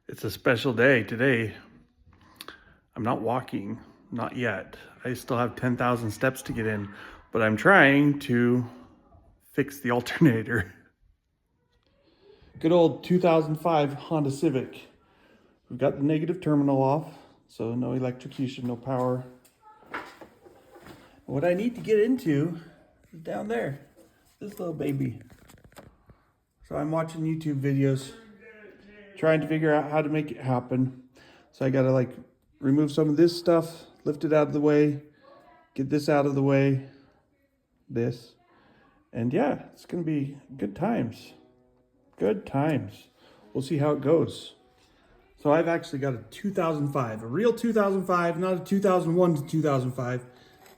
It's a special day today. I'm not walking, not yet. I still have 10,000 steps to get in, but I'm trying to fix the alternator. Good old 2005 Honda Civic. We've got the negative terminal off, so no electrocution, no power. What I need to get into is down there, this little baby. So I'm watching YouTube videos, trying to figure out how to make it happen. So I gotta remove some of this stuff, lift it out of the way, get this out of the way, this. And yeah, it's gonna be good times. Good times. We'll see how it goes. So I've actually got a 2005, a real 2005, not a 2001 to 2005.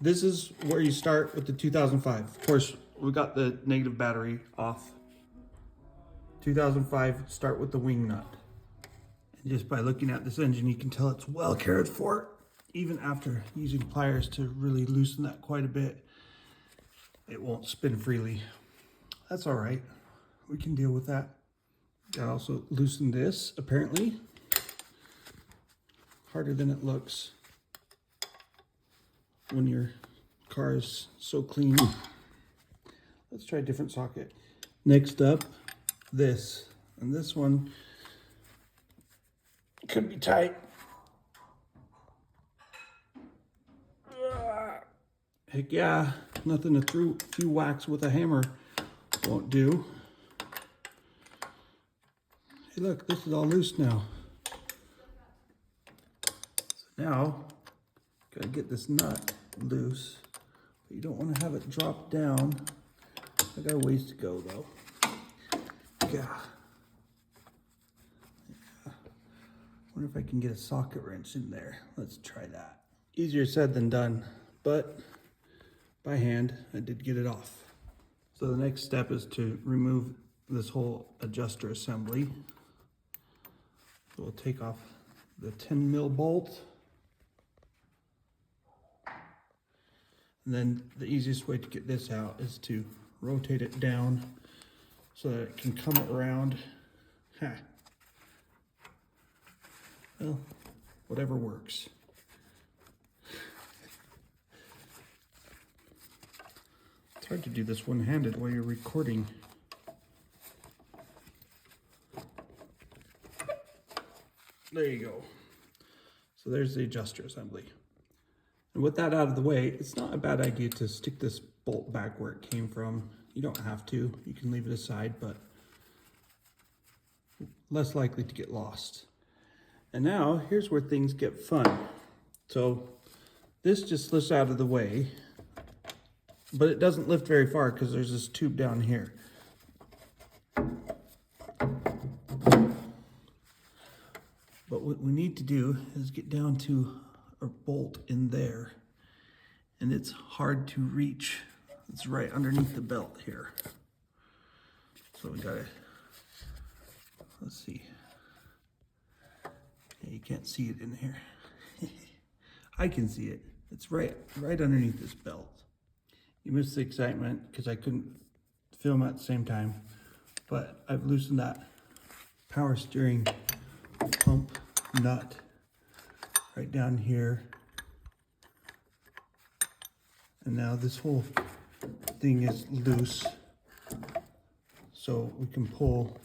This is where you start with the 2005. Of course, we got the negative battery off. 2005, start with the wing nut. And just by looking at this engine, you can tell it's well cared for, even after using pliers to really loosen that quite a bit. It won't spin freely. That's all right. We can deal with that. Got also loosen this, apparently. Harder than it looks when your car is so clean. Let's try a different socket. Next up, this. And this one could be tight. Heck yeah, nothing a few whacks with a hammer won't do. Hey look, this is all loose now. So now, gotta get this nut loose, but you don't want to have it drop down. I got a ways to go though. Yeah. Wonder if I can get a socket wrench in there. Let's try that. Easier said than done, but by hand, I did get it off. So the next step is to remove this whole adjuster assembly. So we'll take off the 10 mil bolt. And then the easiest way to get this out is to rotate it down so that it can come around. Well, whatever works. It's hard to do this one-handed while you're recording. There you go. So there's the adjuster assembly. And with that out of the way, it's not a bad idea to stick this bolt back where it came from. You don't have to. You can leave it aside, but less likely to get lost. And now, here's where things get fun. So this just lifts out of the way, but it doesn't lift very far because there's this tube down here. But what we need to do is get down to a bolt in there, and it's hard to reach. It's right underneath the belt here. So we gotta, let's see. Yeah, you can't see it in here. I can see it. It's right underneath this belt. You missed the excitement because I couldn't film at the same time, but I've loosened that power steering pump nut right down here. And now this whole thing is loose, so we can pull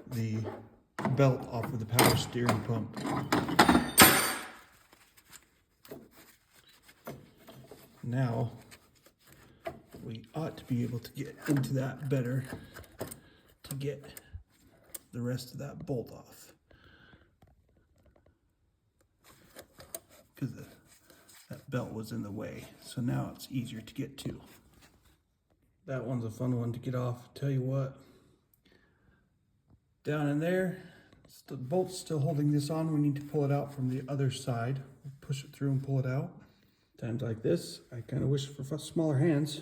the belt off of the power steering pump. Now we ought to be able to get into that better to get the rest of that bolt off, because that belt was in the way. So now it's easier to get to. That one's a fun one to get off. Tell you what, down in there, the bolt's still holding this on. We need to pull it out from the other side. We'll push it through and pull it out. Times like this, I kind of wish for smaller hands.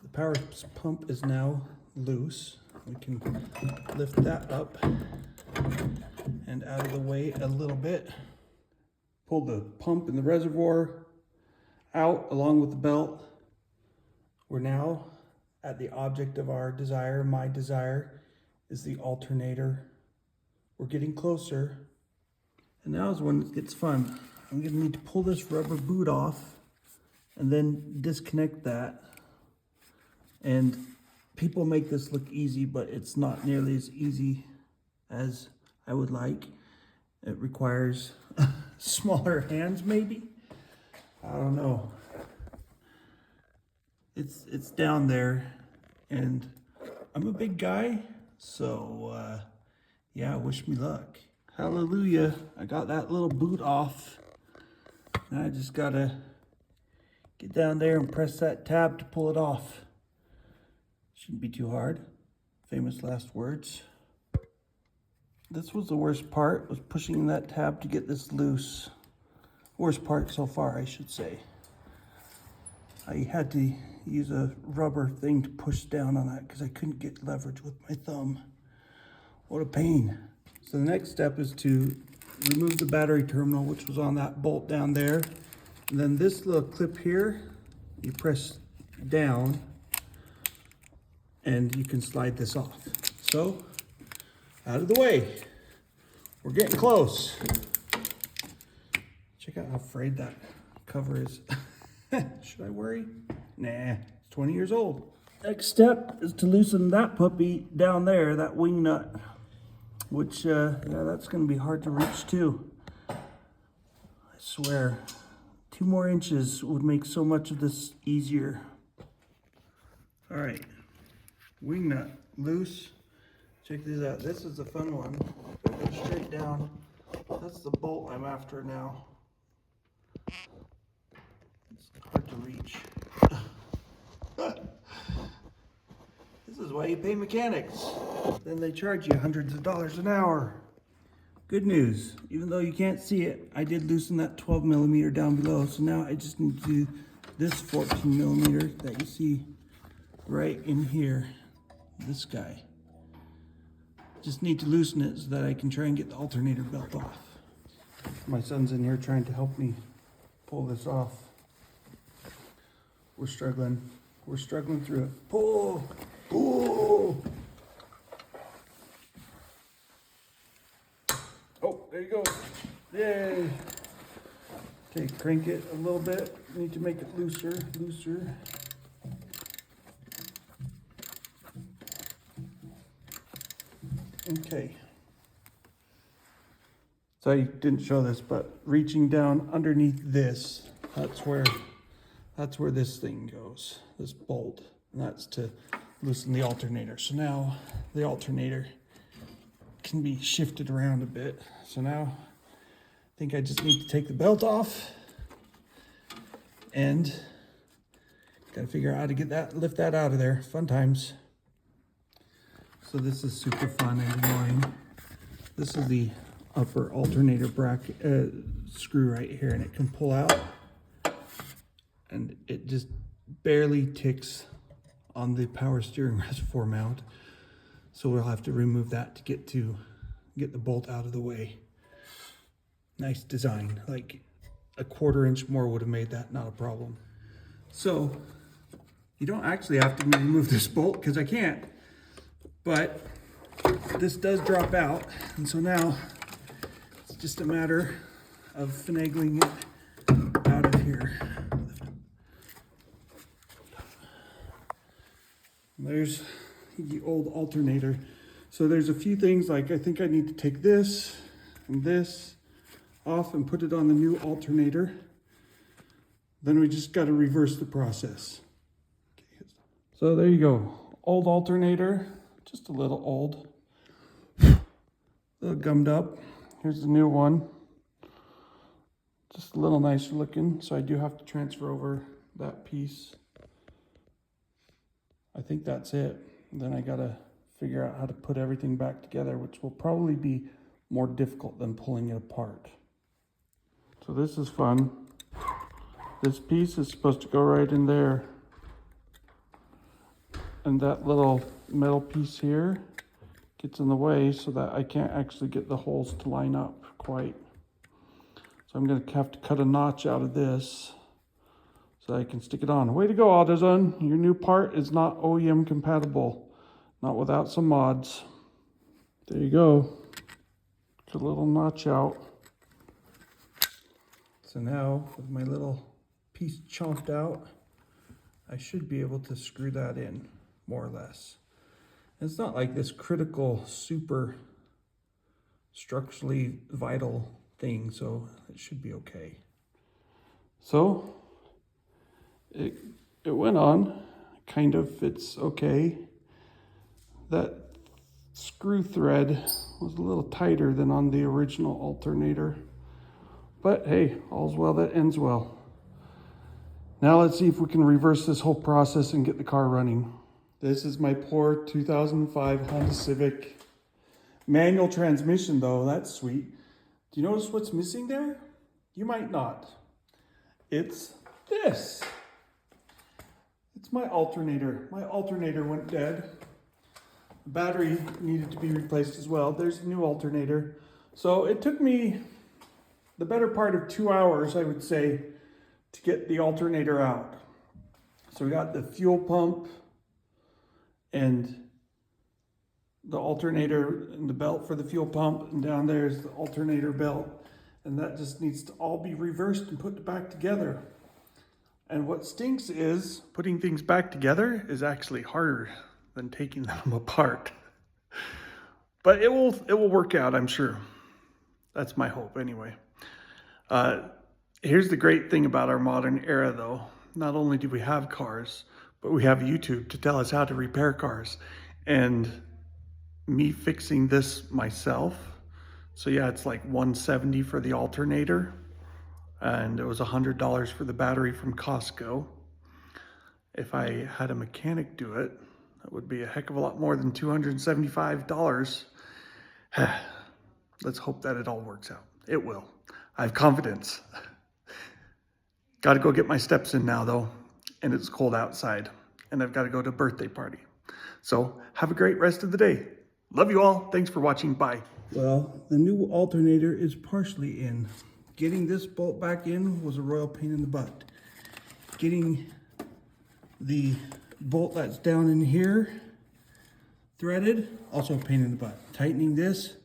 The power pump is now loose. We can lift that up and out of the way a little bit. Pull the pump and the reservoir out along with the belt. We're now at the object of our desire. My desire is the alternator We're getting closer. And now is when it gets fun. I'm gonna need to pull this rubber boot off and then disconnect that. And people make this look easy, but it's not nearly as easy as I would like. It requires smaller hands maybe. I don't know. It's down there, and I'm a big guy, so yeah, wish me luck. Hallelujah, I got that little boot off. Now I just gotta get down there and press that tab to pull it off. Shouldn't be too hard. Famous last words. This was the worst part, was pushing that tab to get this loose. Worst part so far, I should say. I had to use a rubber thing to push down on that because I couldn't get leverage with my thumb. What a pain. So the next step is to remove the battery terminal, which was on that bolt down there. And then this little clip here, you press down and you can slide this off. So, out of the way. We're getting close. Check out how frayed that cover is. Should I worry? Nah, it's 20 years old. Next step is to loosen that puppy down there, that wing nut, which, yeah, that's gonna be hard to reach too. I swear, 2 more inches would make so much of this easier. All right, wing nut loose. Check this out. This is the fun one. Go straight down. That's the bolt I'm after now. It's hard to reach. This is why you pay mechanics. Then they charge you hundreds of dollars an hour. Good news. Even though you can't see it, I did loosen that 12 millimeter down below. So now I just need to do this 14 millimeter that you see right in here. This guy. Just need to loosen it so that I can try and get the alternator belt off. My son's in here trying to help me pull this off. We're struggling. We're struggling through it. Pull! Pull! Oh, there you go. Yay! Okay, crank it a little bit. Need to make it looser, looser. Okay. So I didn't show this, but reaching down underneath this, that's where this thing goes, this bolt, and that's to loosen the alternator. So now the alternator can be shifted around a bit. So now I think I just need to take the belt off and gotta figure out how to get that, lift that out of there. Fun times. So this is super fun and annoying. This is the upper alternator bracket screw right here, and it can pull out, and it just barely ticks on the power steering reservoir mount. So we'll have to remove that to get the bolt out of the way. Nice design, like a 1/4 inch more would have made that not a problem. So you don't actually have to remove this bolt because I can't. But this does drop out, and so now it's just a matter of finagling it out of here. There's the old alternator. So there's a few things, like I think I need to take this and this off and put it on the new alternator. Then we just got to reverse the process. So there you go, old alternator. Just a little old, a little gummed up. Here's the new one. Just a little nicer looking. So I do have to transfer over that piece. I think that's it. Then I gotta figure out how to put everything back together, which will probably be more difficult than pulling it apart. So this is fun. This piece is supposed to go right in there. And that little metal piece here gets in the way so that I can't actually get the holes to line up quite. So I'm going to have to cut a notch out of this so I can stick it on. Way to go, AutoZone. Your new part is not OEM compatible. Not without some mods. There you go. a little notch out. So now with my little piece chomped out, I should be able to screw that in more or less. And it's not like this critical, super structurally vital thing, so it should be okay. So it went on, kind of fits okay. That screw thread was a little tighter than on the original alternator, but hey, all's well that ends well. Now let's see if we can reverse this whole process and get the car running. This is my poor 2005 Honda Civic. Manual transmission though, that's sweet. Do you notice what's missing there? You might not. It's this. It's my alternator. My alternator went dead. The battery needed to be replaced as well. There's a new alternator. So it took me the better part of 2 hours, I would say, to get the alternator out. So we got the fuel pump and the alternator and the belt for the fuel pump, and down there is the alternator belt, and that just needs to all be reversed and put back together. And what stinks is putting things back together is actually harder than taking them apart. But it will work out, I'm sure. That's my hope anyway. Here's the great thing about our modern era though. Not only do we have cars, but we have YouTube to tell us how to repair cars. And me fixing this myself, so yeah, it's like $170 for the alternator, and it was $100 for the battery from Costco. If I had a mechanic do it, that would be a heck of a lot more than $275. Let's hope that it all works out. It will. I have confidence. Got to go get my steps in now though, and it's cold outside, and I've got to go to a birthday party. So have a great rest of the day. Love you all. Thanks for watching. Bye. Well, the new alternator is partially in. Getting this bolt back in was a royal pain in the butt. Getting the bolt that's down in here threaded, also a pain in the butt. Tightening this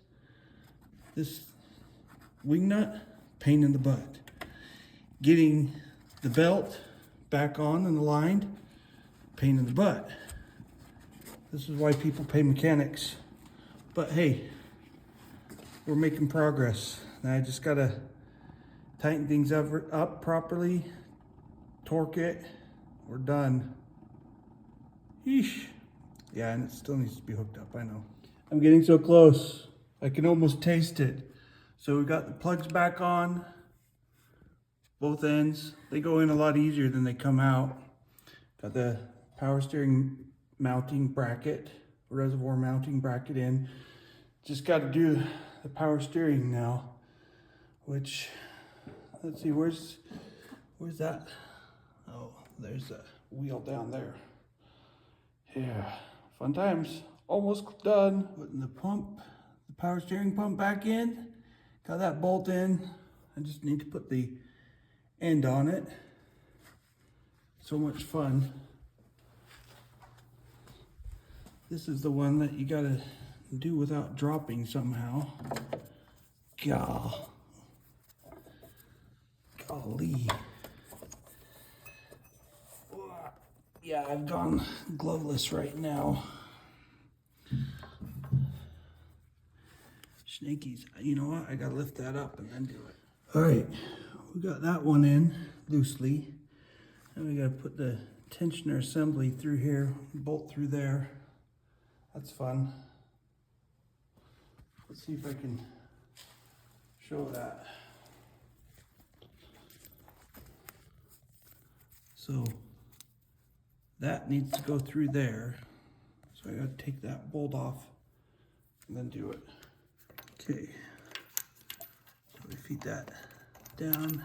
wing nut, pain in the butt. Getting the belt back on and aligned, pain in the butt. This is why people pay mechanics. But hey, we're making progress. Now I just gotta tighten things up properly, torque it, we're done. Yeesh. Yeah, and it still needs to be hooked up, I know. I'm getting so close. I can almost taste it. So we got the plugs back on, both ends. They go in a lot easier than they come out. Got the power steering mounting bracket, reservoir mounting bracket in. Just got to do the power steering now, which, let's see, where's that? Oh, there's a wheel down there. Yeah, fun times. Almost done. Putting the power steering pump back in. Got that bolt in. I just need to put the end on it. So much fun. This is the one that you gotta do without dropping somehow. Golly. Yeah, I've gone gloveless right now. Snakies, you know what? I gotta lift that up and then do it. All right, we got that one in loosely. And we gotta put the tensioner assembly through here, bolt through there. That's fun. Let's see if I can show that. So that needs to go through there. So I gotta take that bolt off and then do it. Okay, so we feed that down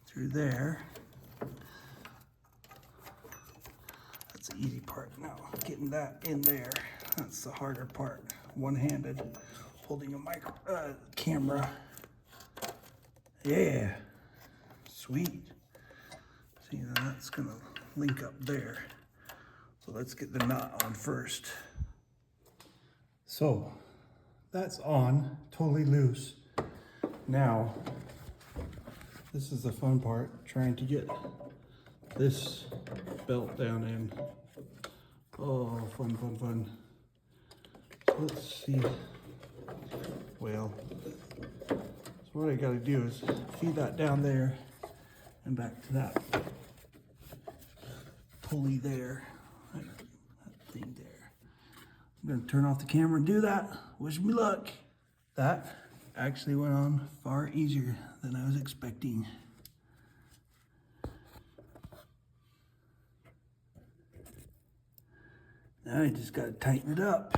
through there. That's the easy part now, getting that in there. That's the harder part, one-handed, holding a camera. Yeah, sweet. See, now that's gonna link up there. So let's get the nut on first. So that's on, totally loose. Now, this is the fun part, trying to get this belt down in. Oh, fun, fun, fun. So let's see. Well, so what I gotta do is feed that down there and back to that pulley there. That thing there. I'm gonna turn off the camera and do that. Wish me luck. That actually went on far easier than I was expecting. Now I just gotta tighten it up.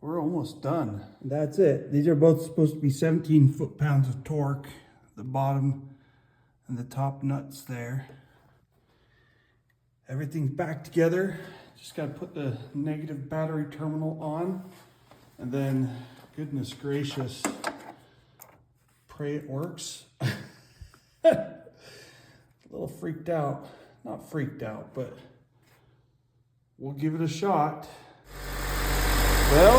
We're almost done. That's it. These are both supposed to be 17 foot-pounds of torque. The bottom and the top nuts there. Everything's back together. Just gotta put the negative battery terminal on. And then, goodness gracious, pray it works. A little freaked out. Not freaked out, but we'll give it a shot. Well,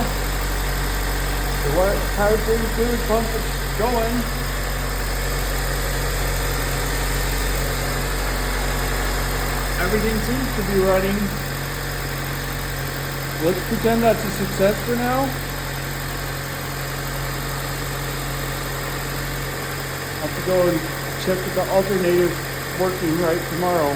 the powertrain fluid pump is going. Everything seems to be running. Let's pretend that's a success for now. I'll have to go and check if the alternator's working right tomorrow.